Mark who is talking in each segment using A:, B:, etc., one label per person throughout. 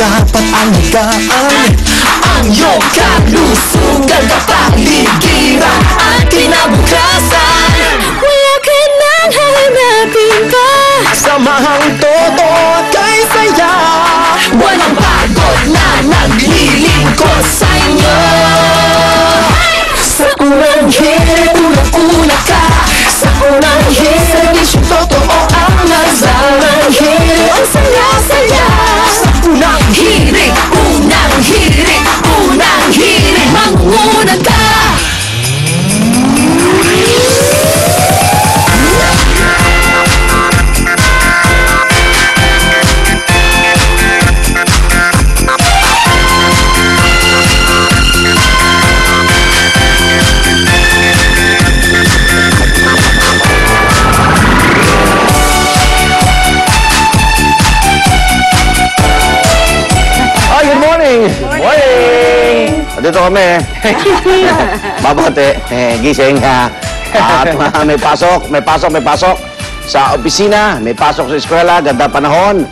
A: dapat ang higaan. Ang iyong kalusugan, kapaligiran at kinabukasan.
B: Wala ka nang hahanapin pa.
A: Samahang todo at kay saya. Walang pagod na naglilingkod sa inyo. Sa unang hirit, unang-una ka. Sa unang hirit, servisyong totoo ang nasalang hirit. Ang saya-saya. Sa unang hirit, unang hirit, unang hirit, manguna ka.
C: Morning! Dito kami. Mabuti. Gising ha. At may pasok. Sa opisina, may pasok sa eskwela, ganda panahon.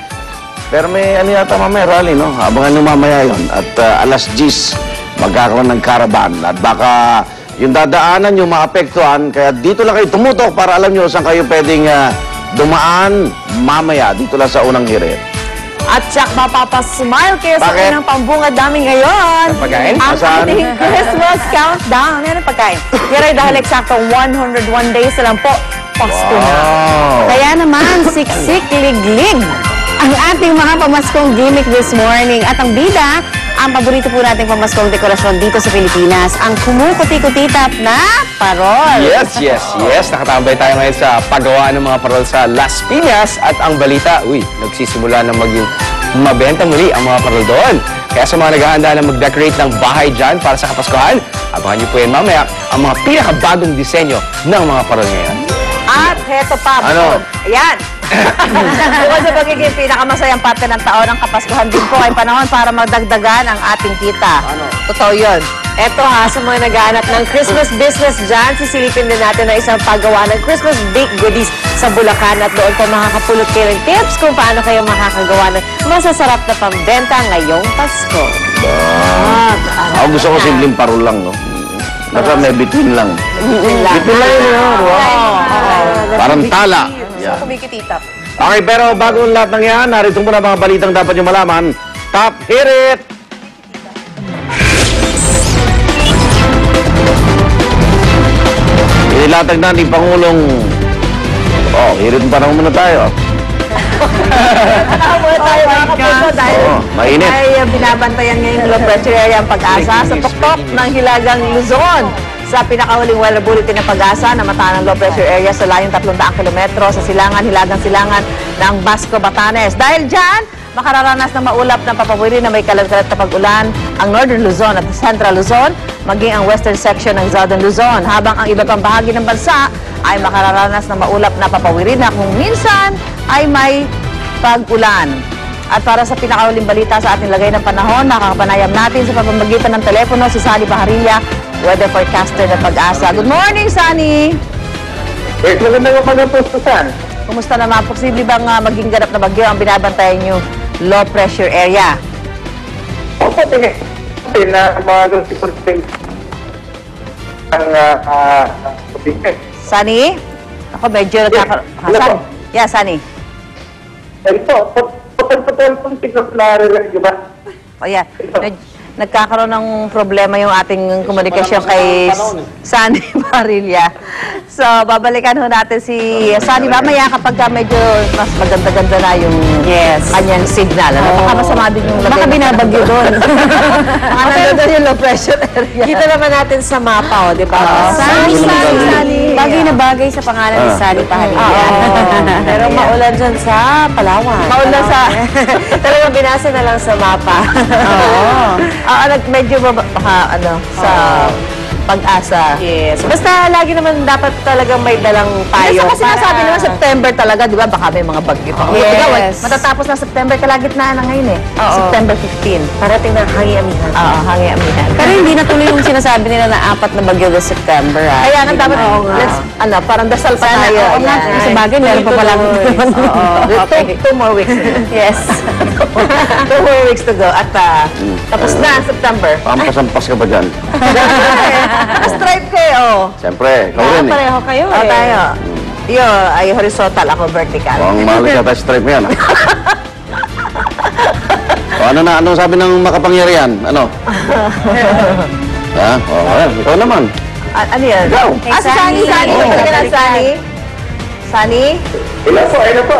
C: Pero may ano yata mamaya, rally, no? Abangan nyo mamaya yun. At alas 10, magkakaroon ng caravan. At baka yung dadaanan nyo maapektuhan, kaya dito lang kayo tumutok para alam nyo saan kayo pwedeng dumaan mamaya. Dito lang sa unang hirit.
D: At tsak mapapasmile kayo sa
C: Bakit?
D: unang pambungad namin ngayon.
C: Pagkain?
D: Ang
C: Saan?
D: ating Christmas countdown. Yan ang pagkain. Yan ay dahil eksaktong 101 days na lang po. Pasko na.
B: Kaya naman, siksik, liglig ang ating mga pamaskong gimmick this morning. At ang bida, ang paborito po nating pamaskong dekorasyon dito sa Pilipinas, ang kumukuti-kutitap na parol.
E: Yes. Nakatambay tayo ngayon sa paggawa ng mga parol sa Las Piñas at ang balita, nagsisimula na maging mabenta muli ang mga parol doon. Kaya sa mga naghahanda na mag-decorate ng bahay dyan para sa Kapaskuhan, abangan niyo po yan mamaya ang mga pinakabagong disenyo ng mga parol ngayon.
D: At heto pa,
C: Ano?
D: Ayan. Bukod sa pagiging pinakamasayang parte ng taon, ang Kapaskuhan din po ay panahon para magdagdagan ang ating kita. Totoo yun. Eto ha, sa mga naghahanap ng Christmas business dyan, sisilipin din natin na isang paggawa ng Christmas baked goodies sa Bulacan at doon po makakapulot kayo ng tips kung paano kayo makakagawa ng masasarap na pambenta ngayong Pasko.
C: Ako gusto ko simpleng parol lang, no? Basta may between lang.
D: Between lang.
C: Between lang yun, no? Parang tala.
D: So, kumikititap.
C: Okay, pero bago ang lahat ng yan, narito muna mga balitang dapat nyo malaman. Top Hirit! Inilatag natin Pangulong... hirit pa naman muna tayo.
D: Muna tayo mga kapuso dahil
C: mainit.
D: ay binabantayan ngayon ng low pressure area ang Pag-asa sa tuktok ng Hilagang Luzon. Sa pinakahuling weather bulletin ng Pag-asa na mata ng low pressure area sa layong 300 kilometro sa Hilagang Silangan ng Basco, Batanes. Dahil dyan, makararanas ng maulap ng papawiri na may kalat-kalat na pag-ulan ang Northern Luzon at Central Luzon, maging ang western section ng Southern Luzon. Habang ang iba pang bahagi ng bansa ay makararanas ng maulap na papawiri na kung minsan ay may pag-ulan. At para sa pinakauling balita sa ating lagay ng panahon, nakakapanayam natin sa pamamagitan ng telepono si Sunny Baharilla, weather forecaster ng Pag-asa. Good morning, Sunny!
F: Magandang umaga po, Susan.
D: Kumusta naman? Posible bang maging ganap na bagyo ang binabantayan nyo low pressure area?
F: Opo, tingin. Kasi na mga sipon-sipon ang pabigay.
D: Sunny? Ako medyo nagkakaroon.
F: Ano po?
D: Yeah, Sunny.
F: Ito, putol-putol pong tignan-laro lang, di ba?
D: O yan. Nagkakaroon ng problema yung ating komunikasyon kay Sunny Baharilla. So, babalikan ho natin si Sunny mamaya kapag medyo mas maganda-ganda na yung kanyang signal. Ano? Baka masama din yung lagay.
B: Baka binabagyo doon.
D: Baka nandun yung low pressure area.
B: Kita naman natin sa mapa, di ba?
D: Sunny.
B: Bagay na bagay sa pangalan ni Sunny Baharilla.
D: Pero
B: maulan dyan sa Palawan.
D: maulan sa...
B: Talagang binasa na lang sa mapa.
D: Oo. Medyo baka sa pag-asa.
B: Yes. Basta lagi naman dapat talagang may dalang tayo.
D: Kasi sinasabi naman September talaga, di ba? Baka may mga bagyo pa.
B: Yes.
D: Ikaw, matatapos na September, kalagitnaan na ngayon eh.
B: Oo.
D: September 15.
B: Parating na hangi-amihan.
D: Oo, hangi-amihan.
B: Pero hindi natuloy yung sinasabi nila na 4 na bagyo this September.
D: Kaya nga dapat,
B: Oo nga.
D: let's, parang dasal pa
B: Sana,
D: tayo.
B: oo nga,
D: Yan.
B: sa bagay, meron pa palang Okay.
D: Two more weeks.
B: Yes.
D: 2 more weeks to go. At tapos na, September.
C: Pampasampas ka ba dyan?
D: Stripe kayo.
C: Siyempre, ikaw rin eh.
B: Pareho kayo
D: O tayo. Yo, ay horizontal, ako vertical.
C: Mukhang mahal ka tayo stripe mo yan. O, ano sabi ng makapangyarihan? Ano? Ha? O, ayan, ikaw naman.
D: Ano yan?
C: Ikaw.
D: Si Sunny, Sunny.
C: Oo.
D: Ito na, Sunny. Sunny?
F: Ayun po,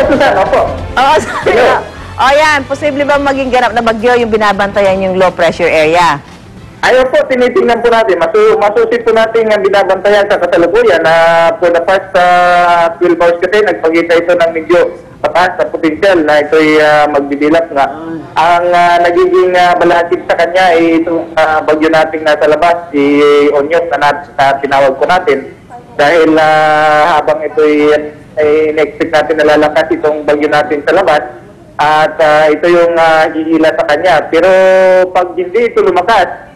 F: Susan, opo.
D: Oo, Sunny. O yan, posible ba maging ganap na bagyo yung binabantayan yung low pressure area?
F: Ayun po, tinitingnan po natin. Masusit po natin ang binabantayan sa kasalukuyan na for the past 12 hours kasi nagpagita ito ng medyo pataas na potential na ito'y magbibilap nga. Ang nagiging balakid sa kanya ay itong bagyo nating nasa labas, si Onyos na tinawag po natin. Dahil habang ito'y in-expect natin na lalakas itong bagyo natin sa labas, at ito yung hihila sa kanya. Pero pag hindi ito lumakas,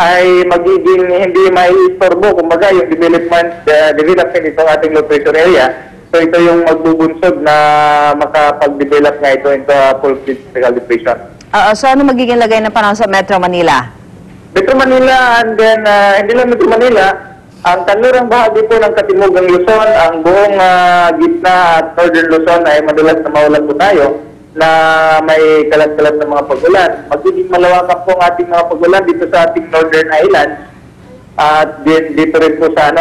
F: ay magiging hindi mai-istorbo, kumbaga yung development itong ating low pressure area. So ito yung magbubunsod na makapag-develop nga ito into a full critical depression.
D: So ano magiging lagay ng panahon sa Metro Manila?
F: Metro Manila and then hindi lang Metro Manila, ang kanlurang bahagi po ng Katimugang Luzon, ang buong gitna at northern Luzon ay madalas na maulan po tayo na may kalat-kalat na mga pagulan. Magiging malawakan po ang ating mga pagulan dito sa ating Northern Island at dito rin po sa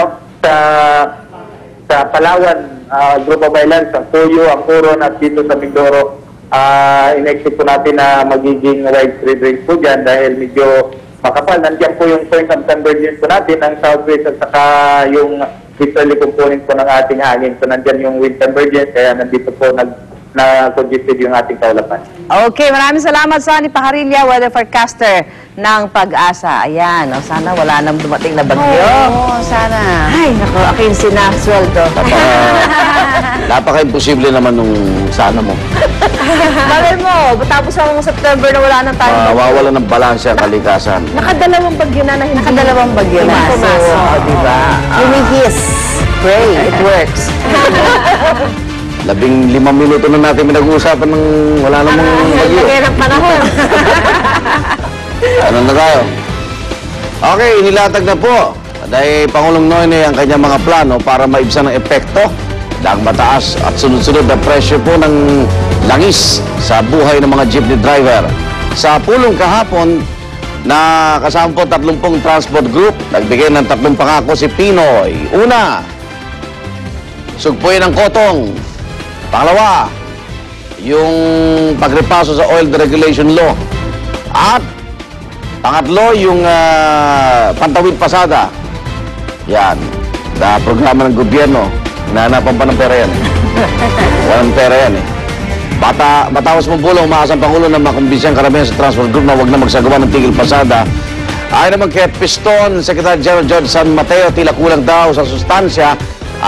F: sa Palawan, Group of Islands, ang Puyo, ang Coron at dito sa Mindoro. In-expect po natin na magiging widespread rain po dyan dahil medyo makapal. Nandiyan po yung point of convergence po natin ang southwest at saka yung easterly component po ng ating hangin. So nandiyan yung wind convergence kaya nandito po na-congested yung ating kaulapan.
D: Okay, maraming salamat Sunny Pajarilla, weather forecaster ng Pag-asa. Ayan, sana wala nang dumating na bagyo.
B: Oo, sana.
D: Ay, naku, akin sinasweldo.
C: Napaka-imposible naman nung sana mo.
D: Bakit mo, tapos ang September na wala nang tayo.
C: Mawawala ng balanse ang kalikasan.
D: Nakadalawang bagyo na hindi.
B: Nakadalawang bagyo na.
D: Pumasok. Diba?
B: Lumihis. Pray, it works.
C: 15 minuto na natin pinag-uusapan ng wala namang bagyo.
D: Lagay ng panahon.
C: Ano na tayo? Okay, nilatag na po. Dahil Pangulong Noynoy ang kanyang mga plano para maibsan ang epekto ng mataas at sunod-sunod na presyo po ng langis sa buhay ng mga jeepney driver. Sa pulong kahapon na kasama po 30 transport group, nagbigay ng 3 pangako si Pinoy. Una, sugpuin ang kotong. Pangalawa, yung pagrepaso sa oil deregulation law. At pangatlo, yung pantawid pasada. Yan. Na programa ng gobyerno. Hinahanapan pa ng pera yan. Walang pera yan eh. Batawas mong pulong, umakas ang Pangulo na makumbinsyang karamihan sa transport group na huwag na magsagawa ng tigil pasada. Ayon naman kay Piston, Secretary General George San Mateo, tila kulang daw sa sustansya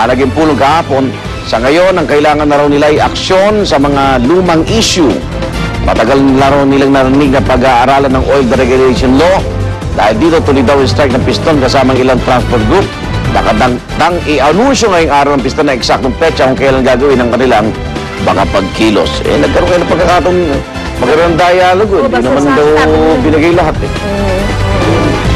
C: naging pulong kahapon. Sa ngayon, ang kailangan na raw nila ay aksyon sa mga lumang issue. Matagal na raw nilang narinig na pag-aaralan ng oil deregulation law. Dahil dito tuloy daw yung strike ng Piston kasama ng ilang transport group. Nakadang i-anunsyo ngayong araw ng Piston na eksaktong petsa kung kailan gagawin ang kanilang baka pagkilos. Nagkaroon kayo ng pagkakataon magkaroon ng dialogue. Hindi naman daw binigay lahat eh.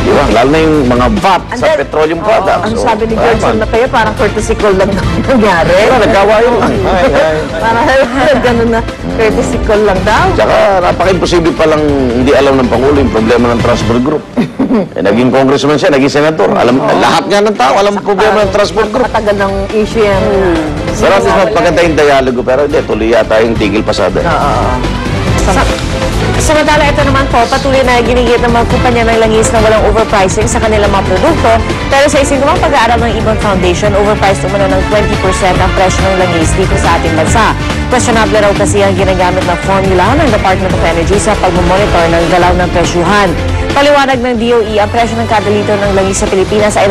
C: Diba? Lalo na yung mga VAT sa petroleum products.
D: Ang sabi ni George San Mateo, parang courtesy call lang nangyari.
C: Nagkawayo lang.
D: Parang gano'n na, courtesy call lang daw.
C: Tsaka napaka-imposible palang hindi alam ng Pangulo yung problema ng transport group. Naging congressman siya, naging senador. Lahat nga ng tao alam ang problema ng transport group.
D: Matagal ng issue yan.
C: Pero at least magpaganda yung dialogo, pero hindi, tuloy yata yung tigil pasada.
B: Samantala, ito naman po, patuloy na ginigit ng mga kumpanya ng langis na walang overpricing sa kanilang mga produkto. Pero sa isang kumang pag-aaral ng Ibon Foundation, overpriced umano ng 20% ang presyo ng langis dito sa ating bansa. Questionable raw kasi ang ginagamit na formula ng Department of Energy sa pagmamonitor ng galaw ng presyuhan.
D: Paliwanag ng DOE, ang presyo ng kada litro ng langis sa Pilipinas ay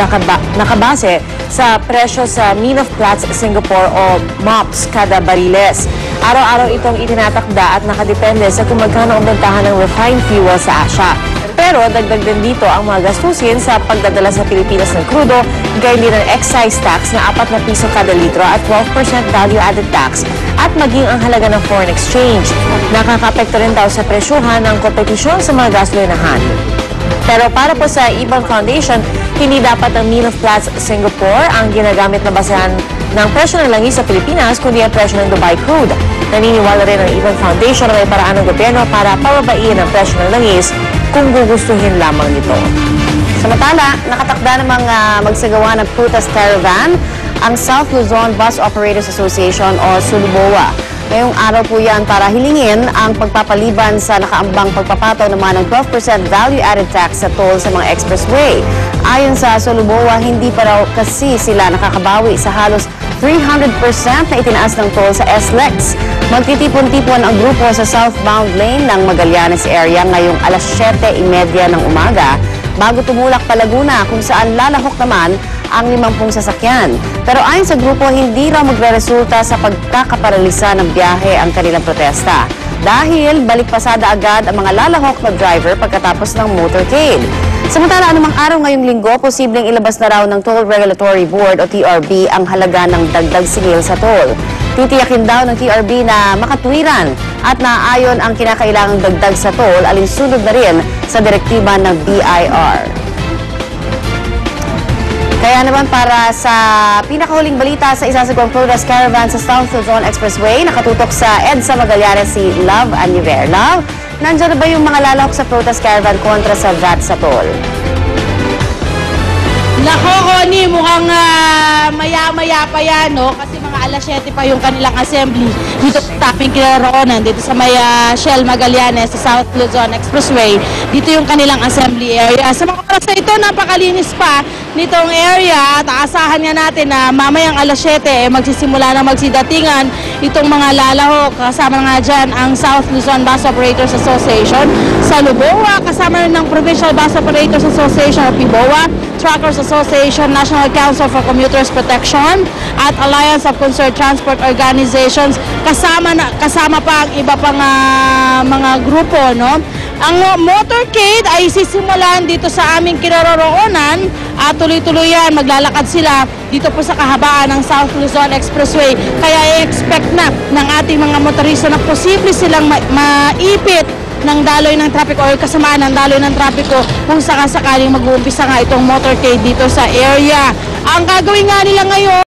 D: nakabase sa presyo sa Mean of Platts Singapore o MOPS kada bariles. Araw-araw itong itinatakda at nakadepende sa kung magkano ang bentahan ng refined fuel sa Asia. Pero dagdag din dito ang mga gastusin sa pagdadala sa Pilipinas ng krudo, gayon din ng excise tax na 4 na piso kada litro at 12% value-added tax at maging ang halaga ng foreign exchange. Nakakapekto rin daw sa presyuhan ng kompetisyon sa mga gasolinahan. Pero para po sa Ibon Foundation, hindi dapat ang Mean of Platts Singapore ang ginagamit na basehan ng presyo ng langis sa Pilipinas, kundi ang presyo ng Dubai crude. Naniniwala rin ang Ibon Foundation na may paraan ng gobyerno para pababaiin ang presyo ng langis kung gugustuhin lamang nito.
B: Samantala, nakatakda namang magsagawa ng protest caravan ang South Luzon Bus Operators Association o SULBOA. Ngayong araw po yan para hilingin ang pagpapaliban sa nakaambang pagpapataw naman ng 12% value-added tax sa toll sa mga expressway. Ayon sa SULBOA, hindi pa raw kasi sila nakakabawi sa halos 300% na itinaas ng toll sa SLEX. Magtitipon-tipon ang grupo sa southbound lane ng Magallanes area ngayong alas 7:30 ng umaga bago tumulak pa Laguna kung saan lalahok naman ang 50 sasakyan. Pero ayon sa grupo, hindi raw magre-resulta sa pagkakaparalisa ng biyahe ang kanilang protesta. Dahil balik pasada agad ang mga lalahok na driver pagkatapos ng motorcade. Samantala, anumang araw ngayong linggo, posibleng ilabas na raw ng Toll Regulatory Board o TRB ang halaga ng dagdag singil sa toll. Titiyakin daw ng TRB na makatwiran at naaayon ang kinakailangang dagdag sa toll alinsunod na rin sa direktiba ng BIR. Kaya naman para sa pinakahuling balita sa isasagawang protest caravan sa South Luzon Expressway, nakatutok sa EDSA Magallanes si Love Aniver. Love, nandiyan na ba yung mga lalahok sa protest caravan kontra sa VAT sa toll?
G: Nako, Connie, mukhang maya-maya pa yan, no? Kasi mga alas 7 pa yung kanilang assembly dito sa aming kinaroonan, dito sa may Shell Magallanes, sa South Luzon Expressway. Dito yung kanilang assembly area. Sa mga oras na ito, napakalinis pa nitong area at aasahan nga natin na mamayang alas 7 magsisimula na magsidatingan itong mga lalahok. Kasama nga dyan ang South Luzon Bus Operators Association, SULBOA, kasama rin ng Provincial Bus Operators Association o PBOA, Truckers Association, National Council for Commuters Protection at Alliance of Concerned Transport Organizations, kasama pa ang iba pang mga grupo, no? Ang motorcade ay sisimulan dito sa aming kinaroroonan at tuloy-tuloy yan, maglalakad sila dito po sa kahabaan ng South Luzon Expressway. Kaya i-expect na ng ating mga motorista na posible silang maipit ng daloy ng trapiko o kasamaan ng daloy ng trapiko kung sakasakaling mag-uumpisa nga itong motorcade dito sa area. Ang gagawin nga nila ngayon,